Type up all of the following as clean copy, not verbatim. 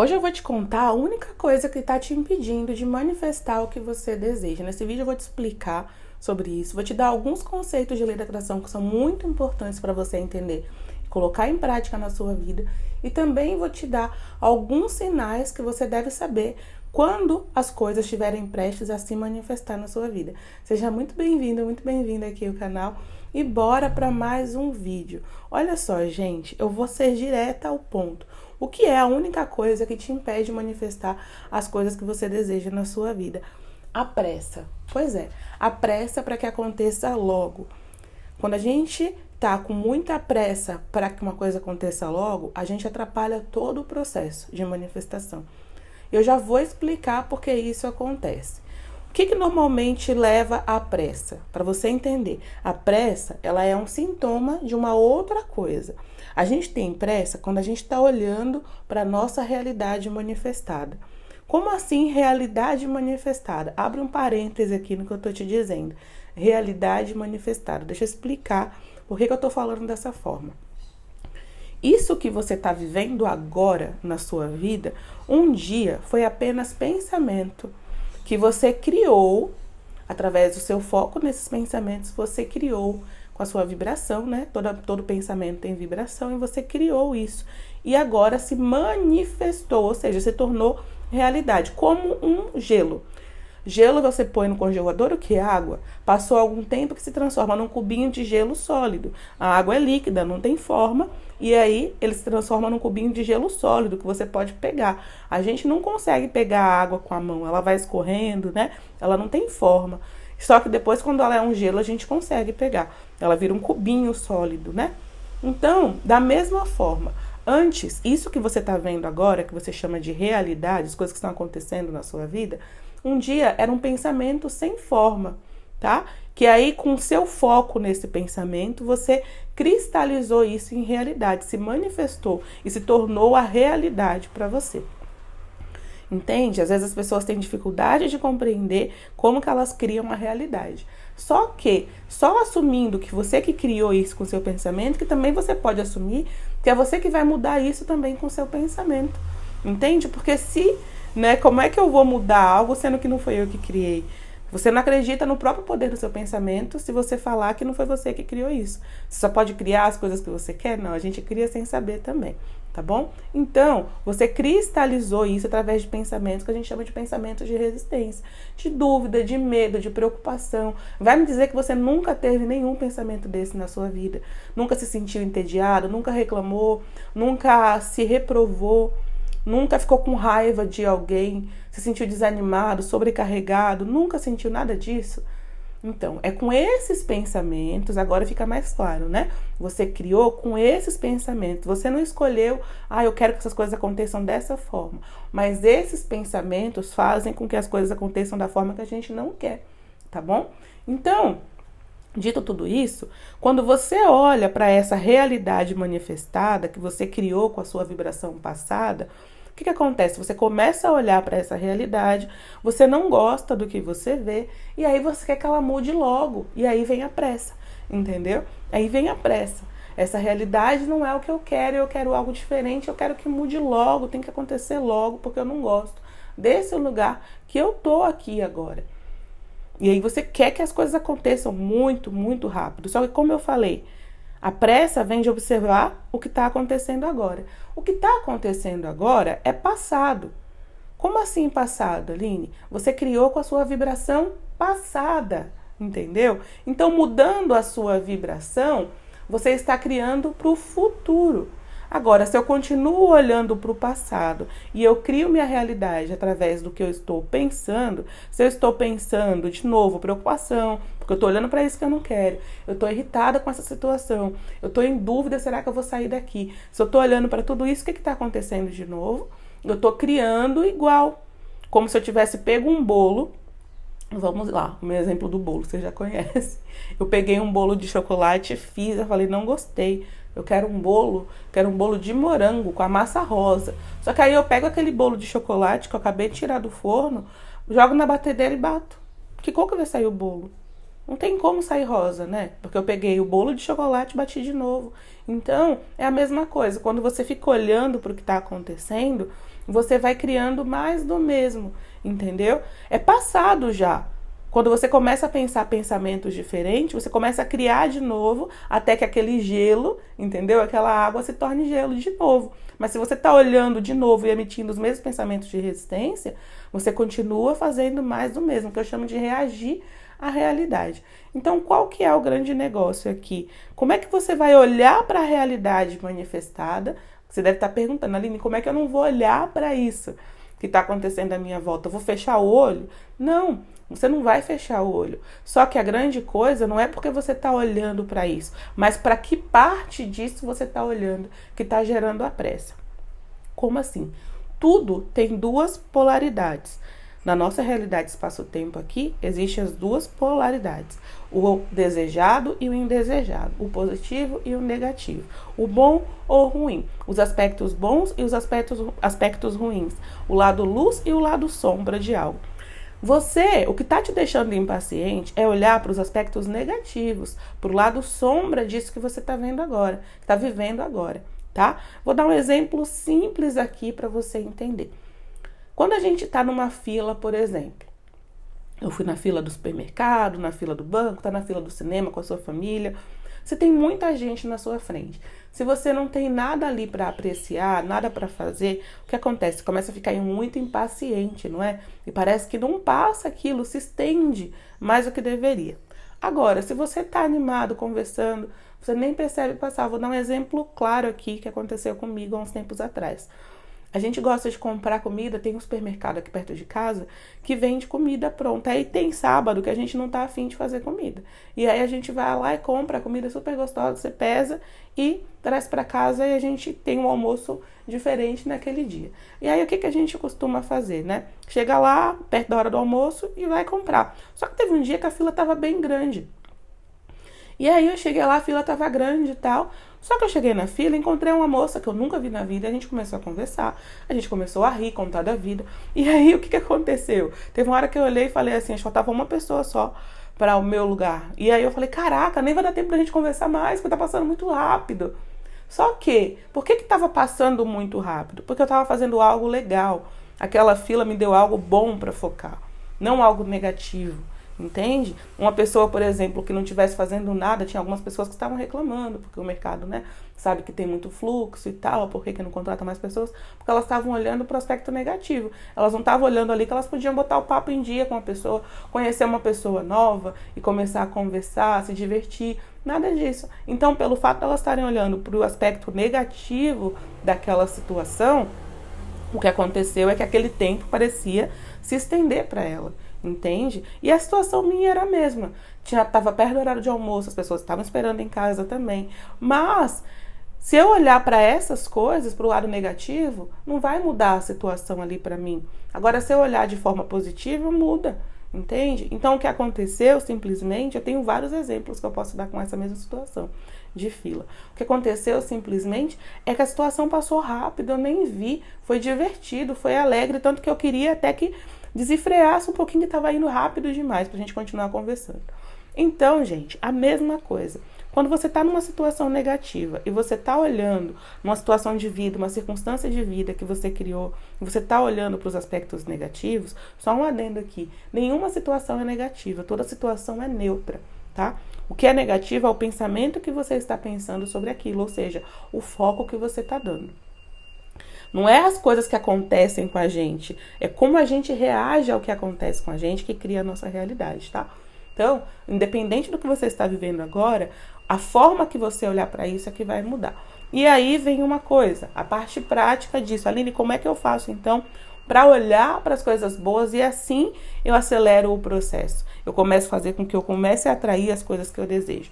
Hoje eu vou te contar a única coisa que está te impedindo de manifestar o que você deseja. Nesse vídeo eu vou te explicar sobre isso, vou te dar alguns conceitos de lei da atração que são muito importantes para você entender e colocar em prática na sua vida, e também vou te dar alguns sinais que você deve saber quando as coisas estiverem prestes a se manifestar na sua vida. Seja muito bem-vindo, muito bem-vinda aqui ao canal e bora para mais um vídeo. Olha só, gente, eu vou ser direta ao ponto. O que é a única coisa que te impede de manifestar as coisas que você deseja na sua vida? A pressa. Pois é, a pressa para que aconteça logo. Quando a gente tá com muita pressa para que uma coisa aconteça logo, a gente atrapalha todo o processo de manifestação. Eu já vou explicar por que isso acontece. O que normalmente leva à pressa? Para você entender, a pressa, ela é um sintoma de uma outra coisa. A gente tem pressa quando a gente está olhando para a nossa realidade manifestada. Como assim realidade manifestada? Abre um parêntese aqui no que eu estou te dizendo. Realidade manifestada. Deixa eu explicar por que eu estou falando dessa forma. Isso que você está vivendo agora na sua vida, um dia foi apenas pensamento que você criou, através do seu foco nesses pensamentos, você criou com a sua vibração, né? Todo pensamento tem vibração e você criou isso. E agora se manifestou, ou seja, se tornou realidade, como um gelo. Gelo você põe no congelador, o que é água? Passou algum tempo que se transforma num cubinho de gelo sólido. A água é líquida, não tem forma, e aí ele se transforma num cubinho de gelo sólido que você pode pegar. A gente não consegue pegar a água com a mão, ela vai escorrendo, né? Ela não tem forma. Só que depois, quando ela é um gelo, a gente consegue pegar. Ela vira um cubinho sólido, né? Então, da mesma forma, antes, isso que você está vendo agora, que você chama de realidade, as coisas que estão acontecendo na sua vida, um dia era um pensamento sem forma, tá? Que aí, com seu foco nesse pensamento, você cristalizou isso em realidade, se manifestou e se tornou a realidade para você. Entende? Às vezes as pessoas têm dificuldade de compreender como que elas criam a realidade. Só que, só assumindo que você que criou isso com seu pensamento, que também você pode assumir que é você que vai mudar isso também com seu pensamento. Entende? Porque como é que eu vou mudar algo sendo que não foi eu que criei? Você não acredita no próprio poder do seu pensamento se você falar que não foi você que criou isso. Você só pode criar as coisas que você quer? Não, a gente cria sem saber também, tá bom? Então, você cristalizou isso através de pensamentos que a gente chama de pensamentos de resistência, de dúvida, de medo, de preocupação. Vai me dizer que você nunca teve nenhum pensamento desse na sua vida, nunca se sentiu entediado, nunca reclamou, nunca se reprovou, nunca ficou com raiva de alguém, se sentiu desanimado, sobrecarregado, nunca sentiu nada disso? Então, é com esses pensamentos, agora fica mais claro, né? Você criou com esses pensamentos, você não escolheu, eu quero que essas coisas aconteçam dessa forma, mas esses pensamentos fazem com que as coisas aconteçam da forma que a gente não quer, tá bom? Então, dito tudo isso, quando você olha para essa realidade manifestada que você criou com a sua vibração passada, o que acontece? Você começa a olhar para essa realidade, você não gosta do que você vê, e aí você quer que ela mude logo, e aí vem a pressa, entendeu? Aí vem a pressa. Essa realidade não é o que eu quero algo diferente, eu quero que mude logo, tem que acontecer logo, porque eu não gosto desse lugar que eu tô aqui agora. E aí você quer que as coisas aconteçam muito, muito rápido. Só que, como eu falei, a pressa vem de observar o que está acontecendo agora. O que está acontecendo agora é passado. Como assim passado, Aline? Você criou com a sua vibração passada, entendeu? Então, mudando a sua vibração, você está criando para o futuro. Agora, se eu continuo olhando para o passado e eu crio minha realidade através do que eu estou pensando, se eu estou pensando, de novo, preocupação, porque eu estou olhando para isso que eu não quero, eu estou irritada com essa situação, eu estou em dúvida, será que eu vou sair daqui? Se eu estou olhando para tudo isso, o que está acontecendo de novo? Eu estou criando igual, como se eu tivesse pego um bolo. Vamos lá, o meu exemplo do bolo, você já conhece. Eu peguei um bolo de chocolate, fiz, eu falei, não gostei. Eu quero um bolo de morango com a massa rosa. Só que aí eu pego aquele bolo de chocolate que eu acabei de tirar do forno, jogo na batedeira e bato. Que cor que vai sair o bolo? Não tem como sair rosa, né? Porque eu peguei o bolo de chocolate e bati de novo. Então, é a mesma coisa. Quando você fica olhando para o que está acontecendo, você vai criando mais do mesmo, entendeu? É passado já. Quando você começa a pensar pensamentos diferentes, você começa a criar de novo, até que aquele gelo, entendeu? Aquela água se torne gelo de novo. Mas se você está olhando de novo e emitindo os mesmos pensamentos de resistência, você continua fazendo mais do mesmo, que eu chamo de reagir à realidade. Então, qual que é o grande negócio aqui? Como é que você vai olhar para a realidade manifestada? Você deve estar perguntando, Aline, como é que eu não vou olhar para isso que está acontecendo à minha volta? Eu vou fechar o olho? Não, você não vai fechar o olho. Só que a grande coisa não é porque você está olhando para isso, mas para que parte disso você está olhando que está gerando a pressa. Como assim? Tudo tem duas polaridades. Na nossa realidade espaço-tempo aqui, existem as duas polaridades. O desejado e o indesejado. O positivo e o negativo. O bom ou ruim. Os aspectos bons e os aspectos ruins. O lado luz e o lado sombra de algo. Você, o que está te deixando impaciente é olhar para os aspectos negativos, para o lado sombra disso que você está vendo agora, está vivendo agora, tá? Vou dar um exemplo simples aqui para você entender. Quando a gente está numa fila, por exemplo, eu fui na fila do supermercado, na fila do banco, está na fila do cinema com a sua família, você tem muita gente na sua frente. Se você não tem nada ali para apreciar, nada para fazer, o que acontece? Você começa a ficar muito impaciente, não é? E parece que não passa aquilo, se estende mais do que deveria. Agora, se você está animado, conversando, você nem percebe passar. Vou dar um exemplo claro aqui que aconteceu comigo há uns tempos atrás. A gente gosta de comprar comida, tem um supermercado aqui perto de casa que vende comida pronta. Aí tem sábado que a gente não tá afim de fazer comida. E aí a gente vai lá e compra a comida super gostosa, você pesa e traz para casa e a gente tem um almoço diferente naquele dia. E aí o que a gente costuma fazer, né? Chega lá, perto da hora do almoço e vai comprar. Só que teve um dia que a fila tava bem grande. E aí eu cheguei lá, a fila tava grande e tal. Só que eu cheguei na fila e encontrei uma moça que eu nunca vi na vida. A gente começou a conversar, a gente começou a rir, contar da vida. E aí o que aconteceu? Teve uma hora que eu olhei e falei assim, acho que faltava uma pessoa só para o meu lugar. E aí eu falei, caraca, nem vai dar tempo da gente conversar mais, porque tá passando muito rápido. Só que, por que tava passando muito rápido? Porque eu tava fazendo algo legal. Aquela fila me deu algo bom para focar, não algo negativo. Entende? Uma pessoa, por exemplo, que não estivesse fazendo nada, tinha algumas pessoas que estavam reclamando, porque o mercado, né, sabe que tem muito fluxo e tal, por que não contrata mais pessoas? Porque elas estavam olhando para o aspecto negativo. Elas não estavam olhando ali que elas podiam botar o papo em dia com a pessoa, conhecer uma pessoa nova e começar a conversar, se divertir. Nada disso. Então, pelo fato de elas estarem olhando para o aspecto negativo daquela situação, o que aconteceu é que aquele tempo parecia se estender para ela. Entende? E a situação minha era a mesma. Tava perto do horário de almoço, as pessoas estavam esperando em casa também. Mas, se eu olhar para essas coisas, para o lado negativo, não vai mudar a situação ali para mim. Agora, se eu olhar de forma positiva, muda. Entende? Então, o que aconteceu, simplesmente, eu tenho vários exemplos que eu posso dar com essa mesma situação de fila. O que aconteceu, simplesmente, é que a situação passou rápido, eu nem vi. Foi divertido, foi alegre, tanto que eu queria até que desenfreasse um pouquinho que estava indo rápido demais pra gente continuar conversando. Então, gente, a mesma coisa. Quando você está numa situação negativa e você está olhando uma situação de vida, uma circunstância de vida que você criou, e você está olhando para os aspectos negativos, só um adendo aqui. Nenhuma situação é negativa, toda situação é neutra, tá? O que é negativo é o pensamento que você está pensando sobre aquilo, ou seja, o foco que você está dando. Não é as coisas que acontecem com a gente, é como a gente reage ao que acontece com a gente que cria a nossa realidade, tá? Então, independente do que você está vivendo agora, a forma que você olhar para isso é que vai mudar. E aí vem uma coisa, a parte prática disso. Aline, como é que eu faço então para olhar para as coisas boas e assim eu acelero o processo? Eu começo a fazer com que eu comece a atrair as coisas que eu desejo.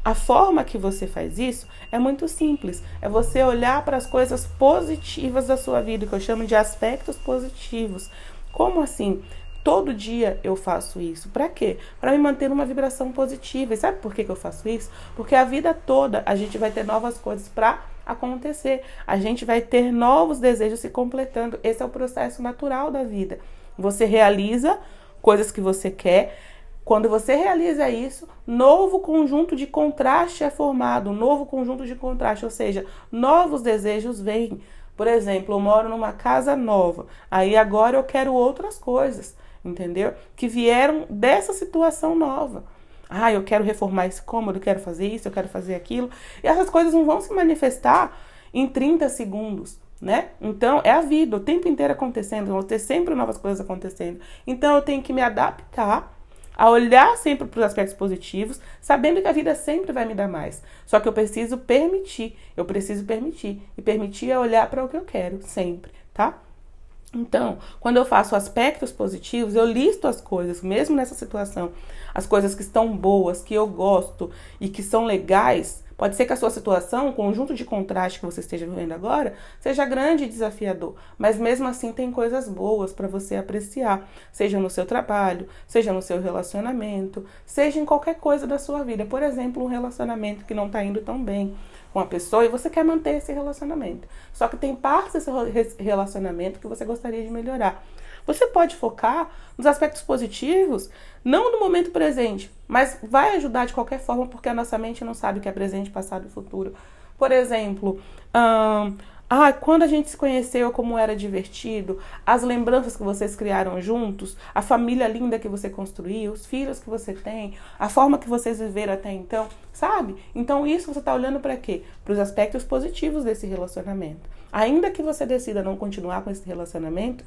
A forma que você faz isso é muito simples. É você olhar para as coisas positivas da sua vida, que eu chamo de aspectos positivos. Como assim? Todo dia eu faço isso. Para quê? Para me manter numa vibração positiva. E sabe por que eu faço isso? Porque a vida toda a gente vai ter novas coisas para acontecer. A gente vai ter novos desejos se completando. Esse é o processo natural da vida. Você realiza coisas que você quer. Quando você realiza isso, novo conjunto de contraste é formado, um novo conjunto de contraste, ou seja, novos desejos vêm, Por exemplo, eu moro numa casa nova, aí agora eu quero outras coisas, entendeu? Que vieram dessa situação nova. Ah, eu quero reformar esse cômodo, eu quero fazer isso, eu quero fazer aquilo. E essas coisas não vão se manifestar em 30 segundos, né? Então, é a vida, o tempo inteiro acontecendo, vão ter sempre novas coisas acontecendo. Então, eu tenho que me adaptar a olhar sempre para os aspectos positivos, sabendo que a vida sempre vai me dar mais. Só que eu preciso permitir. E permitir é olhar para o que eu quero, sempre, tá? Então, quando eu faço aspectos positivos, eu listo as coisas, mesmo nessa situação, as coisas que estão boas, que eu gosto e que são legais. Pode ser que a sua situação, o conjunto de contraste que você esteja vivendo agora, seja grande e desafiador, mas mesmo assim tem coisas boas para você apreciar, seja no seu trabalho, seja no seu relacionamento, seja em qualquer coisa da sua vida. Por exemplo, um relacionamento que não está indo tão bem com a pessoa e você quer manter esse relacionamento. Só que tem partes desse relacionamento que você gostaria de melhorar. Você pode focar nos aspectos positivos, não no momento presente, mas vai ajudar de qualquer forma, porque a nossa mente não sabe o que é presente, passado e futuro. Por exemplo, quando a gente se conheceu, como era divertido, as lembranças que vocês criaram juntos, a família linda que você construiu, os filhos que você tem, a forma que vocês viveram até então, sabe? Então isso você está olhando para quê? Para os aspectos positivos desse relacionamento. Ainda que você decida não continuar com esse relacionamento,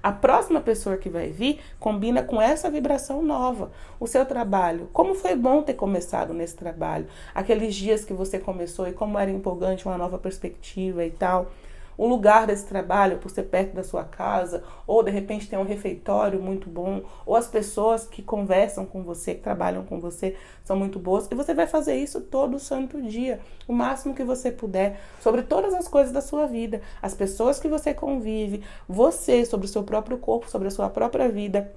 a próxima pessoa que vai vir combina com essa vibração nova. O seu trabalho, como foi bom ter começado nesse trabalho. Aqueles dias que você começou e como era empolgante, uma nova perspectiva e tal. O lugar desse trabalho, por ser perto da sua casa, ou de repente tem um refeitório muito bom, ou as pessoas que conversam com você, que trabalham com você, são muito boas. E você vai fazer isso todo santo dia, o máximo que você puder, sobre todas as coisas da sua vida. As pessoas que você convive, você, sobre o seu próprio corpo, sobre a sua própria vida,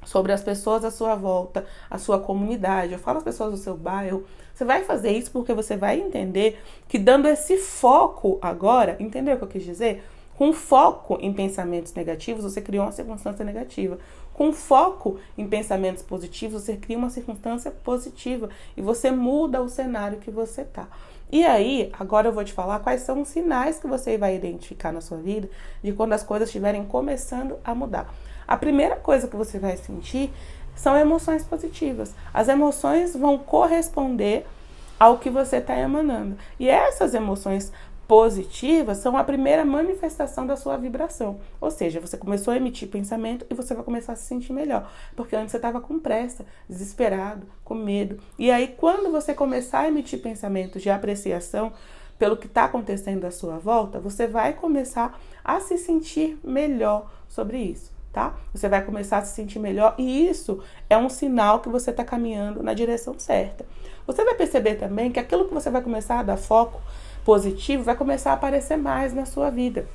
sobre as pessoas à sua volta, a sua comunidade. Eu falo as pessoas do seu bairro. Você vai fazer isso porque você vai entender que dando esse foco agora, entendeu o que eu quis dizer? Com foco em pensamentos negativos, você criou uma circunstância negativa. Com foco em pensamentos positivos, você cria uma circunstância positiva e você muda o cenário que você tá. E aí, agora eu vou te falar quais são os sinais que você vai identificar na sua vida de quando as coisas estiverem começando a mudar. A primeira coisa que você vai sentir são emoções positivas. As emoções vão corresponder ao que você está emanando. E essas emoções positivas são a primeira manifestação da sua vibração. Ou seja, você começou a emitir pensamento e você vai começar a se sentir melhor. Porque antes você estava com pressa, desesperado, com medo. E aí, quando você começar a emitir pensamentos de apreciação pelo que está acontecendo à sua volta, você vai começar a se sentir melhor sobre isso. Tá? Você vai começar a se sentir melhor e isso é um sinal que você está caminhando na direção certa. Você vai perceber também que aquilo que você vai começar a dar foco positivo vai começar a aparecer mais na sua vida.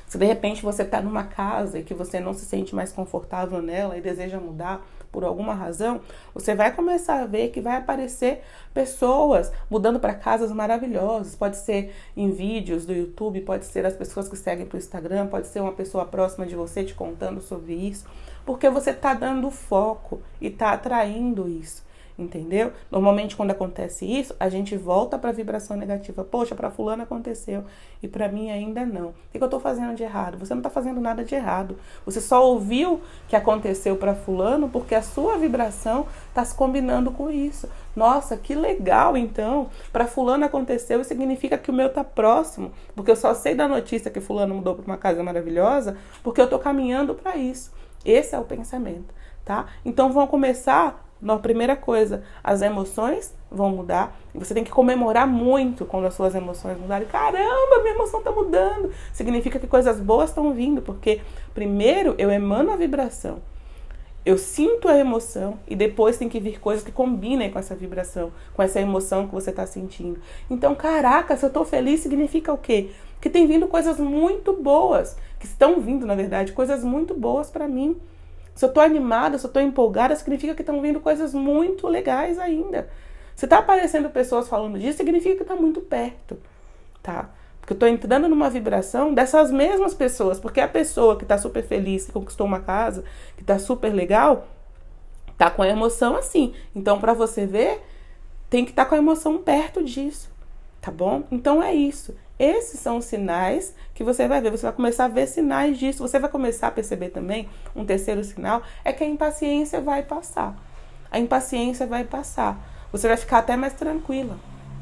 Se de repente você está numa casa e que você não se sente mais confortável nela e deseja mudar por alguma razão, você vai começar a ver que vai aparecer pessoas mudando para casas maravilhosas. Pode ser em vídeos do YouTube, pode ser as pessoas que seguem para o Instagram, pode ser uma pessoa próxima de você te contando sobre isso, porque você está dando foco e está atraindo isso. Entendeu? Normalmente quando acontece isso, a gente volta para a vibração negativa. Poxa, para fulano aconteceu e para mim ainda não. O que eu estou fazendo de errado? Você não está fazendo nada de errado. Você só ouviu que aconteceu para fulano porque a sua vibração está se combinando com isso. Nossa, que legal então. Para fulano aconteceu e significa que o meu está próximo. Porque eu só sei da notícia que fulano mudou para uma casa maravilhosa porque eu estou caminhando para isso. Esse é o pensamento, tá? Então vão começar... Na primeira coisa, as emoções vão mudar. E você tem que comemorar muito quando as suas emoções mudarem. Caramba, minha emoção está mudando. Significa que coisas boas estão vindo. Porque primeiro eu emano a vibração. Eu sinto a emoção e depois tem que vir coisas que combinem com essa vibração, com essa emoção que você está sentindo. Então, caraca, se eu estou feliz, significa o quê? Que tem vindo coisas muito boas. Que estão vindo, na verdade, coisas muito boas para mim. Se eu tô animada, se eu tô empolgada, significa que estão vindo coisas muito legais ainda. Se tá aparecendo pessoas falando disso, significa que tá muito perto, tá? Porque eu tô entrando numa vibração dessas mesmas pessoas. Porque a pessoa que tá super feliz, que conquistou uma casa, que tá super legal, tá com a emoção assim. Então, pra você ver, tem que estar com a emoção perto disso, tá bom? Então é isso. esses são os sinais que você vai ver. Você vai começar a ver sinais disso. Você vai começar a perceber também, um terceiro sinal, é que a impaciência vai passar. A impaciência vai passar. Você vai ficar até mais tranquila.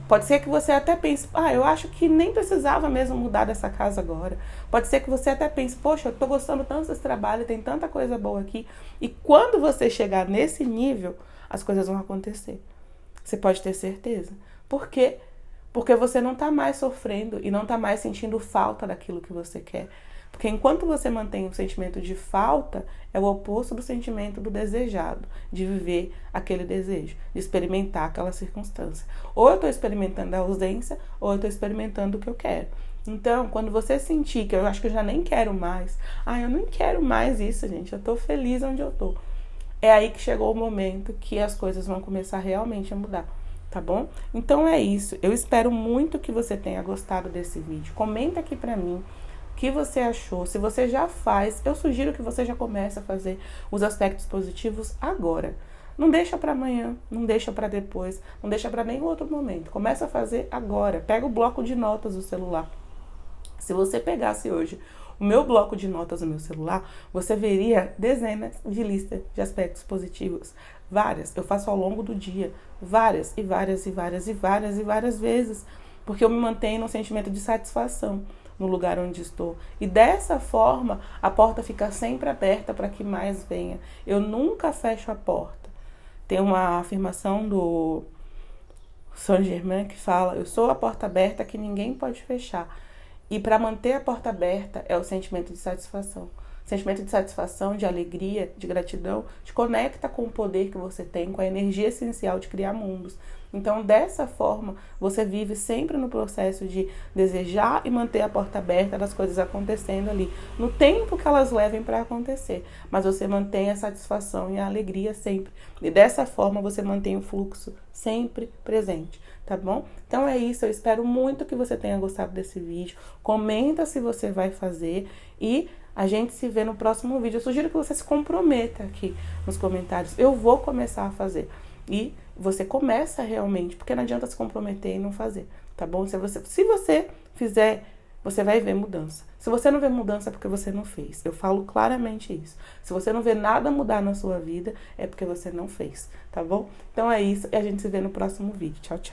Pode ser que você até pense, eu acho que nem precisava mesmo mudar dessa casa agora. Pode ser que você até pense, poxa, eu tô gostando tanto desse trabalho, tem tanta coisa boa aqui. E quando você chegar nesse nível, as coisas vão acontecer. Você pode ter certeza. Por quê? Porque você não tá mais sofrendo e não tá mais sentindo falta daquilo que você quer. Porque enquanto você mantém o sentimento de falta, é o oposto do sentimento do desejado, de viver aquele desejo, de experimentar aquela circunstância. Ou eu estou experimentando a ausência, ou eu estou experimentando o que eu quero. Então, quando você sentir que eu acho que eu já nem quero mais, eu não quero mais isso, gente, eu estou feliz onde eu estou. É aí que chegou o momento que as coisas vão começar realmente a mudar. Tá bom? Então é isso. Eu espero muito que você tenha gostado desse vídeo. Comenta aqui pra mim o que você achou. Se você já faz, eu sugiro que você já comece a fazer os aspectos positivos agora. Não deixa pra amanhã, não deixa pra depois, não deixa pra nenhum outro momento. Começa a fazer agora. Pega o bloco de notas do celular. Se você pegasse hoje o meu bloco de notas no meu celular, você veria dezenas de listas de aspectos positivos. Várias. Eu faço ao longo do dia. Várias e várias e várias e várias e várias vezes. Porque eu me mantenho num sentimento de satisfação no lugar onde estou. E dessa forma, a porta fica sempre aberta para que mais venha. Eu nunca fecho a porta. Tem uma afirmação do Saint-Germain que fala: eu sou a porta aberta que ninguém pode fechar. E para manter a porta aberta é o sentimento de satisfação. O sentimento de satisfação, de alegria, de gratidão, te conecta com o poder que você tem, com a energia essencial de criar mundos. Então, dessa forma, você vive sempre no processo de desejar e manter a porta aberta das coisas acontecendo ali, no tempo que elas levem para acontecer. Mas você mantém a satisfação e a alegria sempre. E dessa forma, você mantém o fluxo sempre presente, tá bom? Então é isso, eu espero muito que você tenha gostado desse vídeo. Comenta se você vai fazer e a gente se vê no próximo vídeo. Eu sugiro que você se comprometa aqui nos comentários. Eu vou começar a fazer. E você começa realmente, porque não adianta se comprometer e não fazer, tá bom? Se você fizer, você vai ver mudança. Se você não vê mudança, é porque você não fez. Eu falo claramente isso. Se você não vê nada mudar na sua vida, é porque você não fez, tá bom? Então é isso e a gente se vê no próximo vídeo. Tchau, tchau.